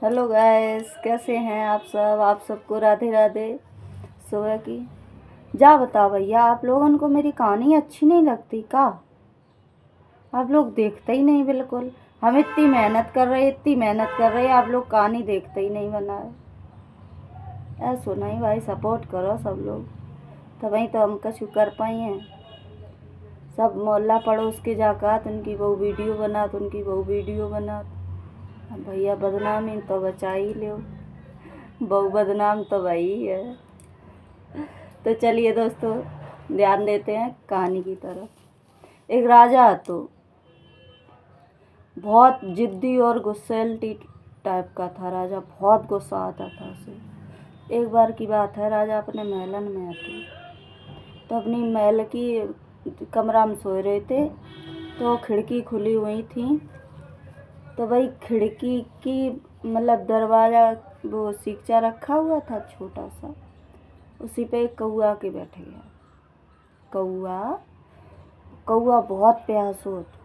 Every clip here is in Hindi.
हेलो गाइस, कैसे हैं आप सबको राधे राधे। सुबह की जा बताओ भैया, आप लोगों को मेरी कहानी अच्छी नहीं लगती का? आप लोग देखते ही नहीं बिल्कुल। हम इतनी मेहनत कर रहे, आप लोग कहानी देखते ही नहीं बनाए। ऐसो नहीं भाई, सपोर्ट करो सब लोग, तभी तो हम कछु कर पाई हैं। सब मोहल्ला पड़ोस के जाकर उनकी बहु वीडियो बना। अब भैया बदनामी तो बचा ही लो, बहु बदनाम तो वही है। तो चलिए दोस्तों, ध्यान देते हैं कहानी की तरफ। एक राजा तो बहुत जिद्दी और गुस्सैल टाइप का था। राजा बहुत गुस्सा आता था उसे। एक बार की बात है, राजा अपने महलन में थे, तो अपनी महल की कमरा में सो रहे थे, तो खिड़की खुली हुई थी। तो भाई खिड़की की मतलब दरवाज़ा वो सीखचा रखा हुआ था छोटा सा, उसी पे एक कौआ के बैठ गया। कौआ बहुत प्यास होता,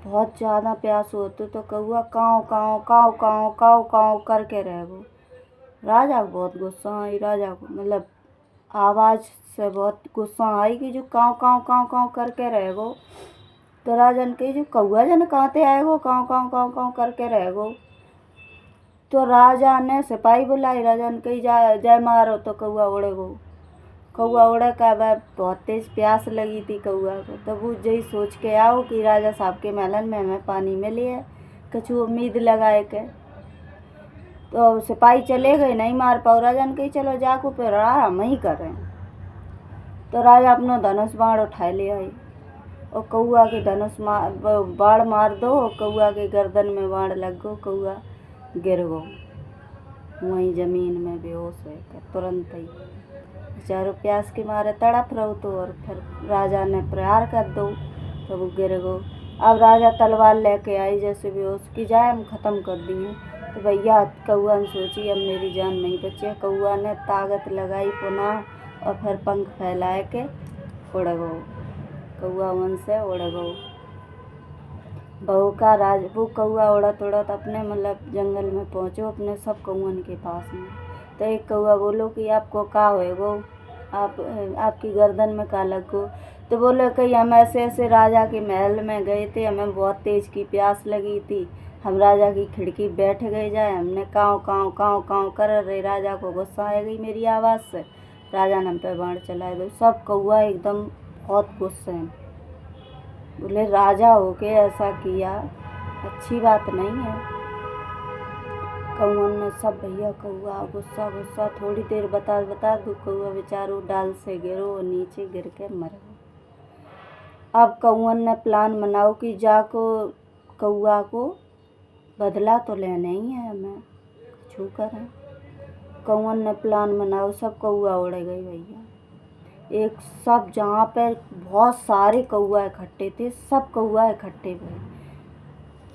बहुत ज़्यादा प्यास होती, तो कौआ काँव काँव काँव काँव काँव काँव करके रह गो। राजा को बहुत गुस्सा आई, राजा को मतलब आवाज़ से बहुत गुस्सा आई कि जो काँव काँव काँव काँव करके रह गो। तो राजन के जो कौआ जन कहते आए गो, काँव काँव काँव काँव करके रह गो। तो राजा ने सिपाही बुलाई, राजा ने कही जाए मारो, तो कौआ उड़े गो। कौआ उड़े का वह बहुत तेज प्यास लगी थी कौआ को। तब वो यही सोच के आओ कि राजा साहब के महलन में हमें पानी मिले है, कछु उम्मीद लगाए के। तो सिपाही चले गए, नहीं मार पाओ। राजा ने कही चलो जाको फिर हम ही कर रहे हैं। तो राजा अपना धनुष बाण उठाए ले आए और कौआ के बाण मार दो, और कौआ के गर्दन में बाण लग गो। कौआ गिर गो वहीं जमीन में बेहोश होकर तुरंत ही। बेचारो प्यास के मारे तड़प रहो तो, और फिर राजा ने प्रहार कर दो तो वो गिर गो। अब राजा तलवार लेके आई, जैसे बेहोश की जाए हम ख़त्म कर दिए। तो भैया कौआ ने सोची अब मेरी जान नहीं बची। कौआ ने ताकत लगाई पुनः, और फिर पंख फैलाए के उड़ गो। कौआ वन से उड़ गो। वो कौआ उड़त उड़त अपने मतलब जंगल में पहुँचो, अपने सब कौअन के पास में। तो एक कौआ बोलो कि आपको का होए गो, आपकी गर्दन में का लग गो। तो बोले कि हम ऐसे राजा के महल में गए थे, हमें बहुत तेज की प्यास लगी थी, हम राजा की खिड़की बैठ गए जाए, हमने काँव काँव काँव काँव कर रहे। राजा को गुस्सा आ गई मेरी आवाज़ से, राजा ने हम पे बाण चलाए दो। सब कौआ एकदम बहुत गुस्से में बोले राजा होके ऐसा किया, अच्छी बात नहीं है। कौआ ने सब भैया कौआ गुस्सा गुस्सा थोड़ी देर बता दो, कौआ बेचारो डाल से गिरो और नीचे गिर के मर गया। अब कौआ ने प्लान बनाओ कि जाको कौआ को बदला तो लेना ही है, हमें छू करें। कौआ ने प्लान बनाओ, सब कौआ उड़ गए भैया। एक सब जहाँ पे बहुत सारे कौआ इकट्ठे थे, सब कौआ इकट्ठे हुए।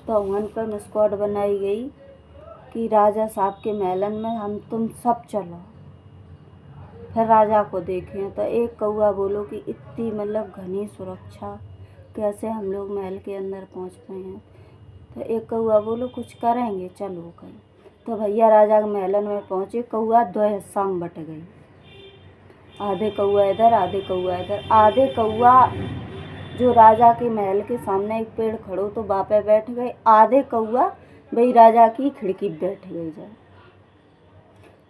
तो वहाँ पर स्क्वाड बनाई गई कि राजा साहब के महलन में हम तुम सब चलो, फिर राजा को देखें। तो एक कौआ बोलो कि इतनी मतलब घनी सुरक्षा, कैसे हम लोग महल के अंदर पहुँच पाए हैं। तो एक कौआ बोलो कुछ करेंगे, चलो कहीं। तो भैया राजा के महलन में पहुँचे, कौआ दो हिस्सा में बट गई, आधे कौआ इधर आधे कौआ इधर। आधे कौआ जो राजा के महल के सामने एक पेड़ खड़ो तो वहाँ पे बैठ गए, आधे कौआ वही राजा की खिड़की बैठ गए। जाए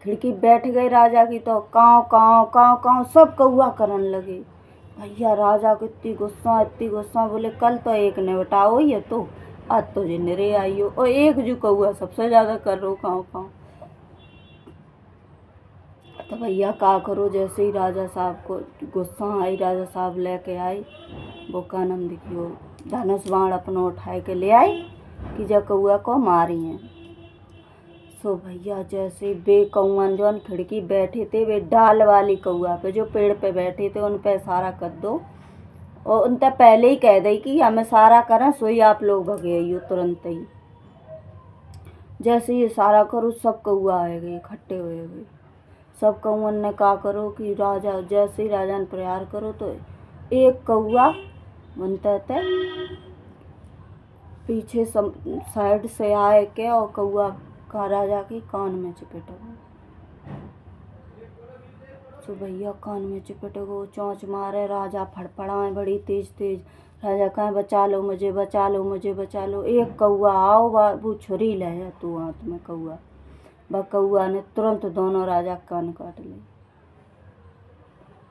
खिड़की बैठ गए राजा की, तो काँव काँव काँव काँव सब कौआ करन लगे। भैया राजा को इतनी गुस्सा, बोले कल तो एक ने उठाओ ये तो, आज तो जिन्नरे आई हो, और एक जो कौआ सबसे ज़्यादा कर रो काँव काँव। तो भैया का करो, जैसे ही राजा साहब को गुस्सा आई, राजा साहब लेके आए वो कानंद की वो धनुष बाण अपना उठाए के ले आए कि जब कौआ को मारी हैं। सो भैया जैसे बे कौअन जो खिड़की बैठे थे, वे डाल वाली कौआ पे जो पेड़ पे बैठे थे उन पे इशारा कर दो, और उन तक पहले ही कह दे कि हम इशारा करें सोई आप लोग भगे आइयो तुरंत ही। जैसे ही इशारा करो सब कौआ आएंगे इकट्ठे हुए। सब कौअन ने का करो कि राजा जैसे ही राजा ने प्रहार करो, तो एक कौआ बनते थे पीछे साइड से आए के और कौआ का राजा के कान में चिपट गो। तो भैया कान में चिपट गो, चोंच मारे, राजा फड़फड़ाए बड़ी तेज तेज। राजा कहे बचा लो मुझे, बचा लो मुझे, बचा लो। एक कौआ आओ वो छुरी ले तू हाथ में कौआ। वह कौआ ने तुरंत दोनों राजा कान काट ले।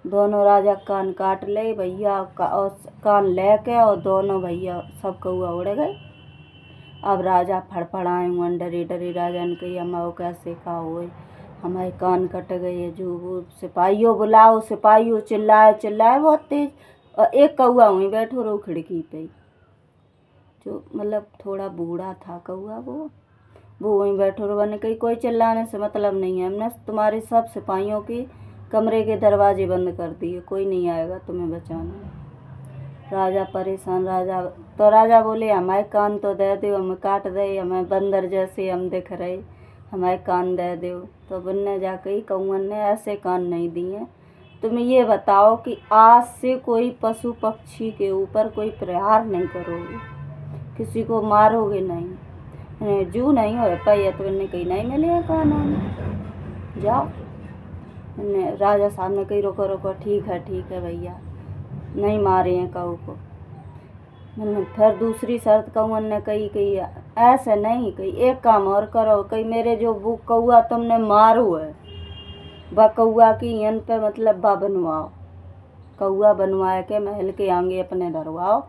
दोनों राजा कान काट ले भैया और कान लेके और दोनों भैया सब कौआ उड़ गए। अब राजा फड़फड़ाए हुए डरे डरे। राजा ने कही हमारे कैसे का हो, हमारे कान कट गए। जो वो सिपाहियों बुलाओ, सिपाहियों चिल्लाए चिल्लाए बहुत तेज। और एक कौआ वहीं बैठो रहो खिड़की पे, जो मतलब थोड़ा बूढ़ा था कौआ वो वहीं बैठो रहो। मैंने कही कोई चिल्लाने से मतलब नहीं है, हमने तुम्हारे सब सिपाहियों की कमरे के दरवाजे बंद कर दिए, कोई नहीं आएगा तुम्हें बचाने। राजा परेशान। राजा बोले हमारे कान तो दे दो, हमें काट दे, हमें बंदर जैसे हम दिख रहे, हमारे कान दे दो। तो बुन्ने जाके कौअन ने ऐसे कान नहीं दिए। तुम ये बताओ कि आज से कोई पशु पक्षी के ऊपर कोई प्रहार नहीं करोगे, किसी को मारोगे नहीं, जू नहीं हो पाई। तो मैंने कही नहीं मिले कान जाओ। राजा साहब ने कही रुको रुको, ठीक है भैया, नहीं मारे हैं कऊ को। मैंने फिर दूसरी शर्त कौअन ने कही ऐसे नहीं, कही एक काम और करो, कही मेरे जो वो कौआ तुमने मारो है वह कौआ की इन पे मतलब बा बनवाओ, कौआ बनवाए के महल के आगे अपने धरवाओ।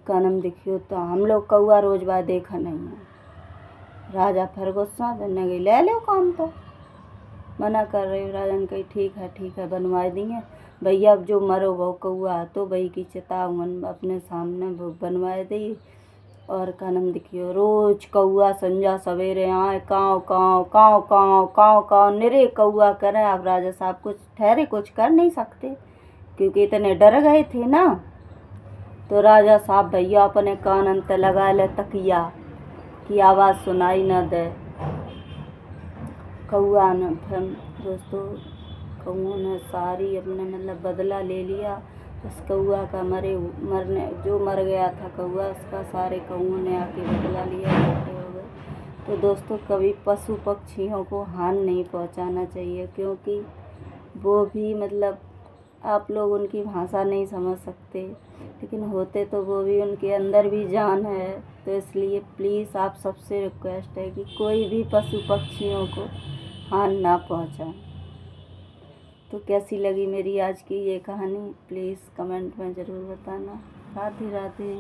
कानम दिखियो तो हम लोग कौआ रोज बार देखा नहीं है। राजा फिर गुस्सा बनने गई, ले लो काम तो मना कर रहे हो। राजा ने कही ठीक है बनवा दिए भैया। अब जो मरो वो कौआ तो वही की चितावन अपने सामने वो बनवाए दी। और कानम दिखियो रोज कौआ संजा सवेरे आए काँव काँव काँव काँव काँव काँव निरे कौआ करें। अब राजा साहब कुछ कर नहीं सकते क्योंकि इतने डर गए थे ना। तो राजा साहब भैया अपने कान अंत लगा ले तकिया की आवाज़ सुनाई न दे। कौआ ने फिर दोस्तों कौओं ने सारी अपने मतलब बदला ले लिया। उस कौआ का जो मर गया था कौआ, उसका सारे कौओं ने आके बदला लिया, इकट्ठे हो गए। तो दोस्तों कभी पशु पक्षियों को हानि नहीं पहुंचाना चाहिए, क्योंकि वो भी मतलब आप लोग उनकी भाषा नहीं समझ सकते, लेकिन होते तो वो भी, उनके अंदर भी जान है। तो इसलिए प्लीज़ आप सबसे रिक्वेस्ट है कि कोई भी पशु पक्षियों को हानि ना पहुंचाएं। तो कैसी लगी मेरी आज की ये कहानी प्लीज़ कमेंट में ज़रूर बताना। राधे राधे।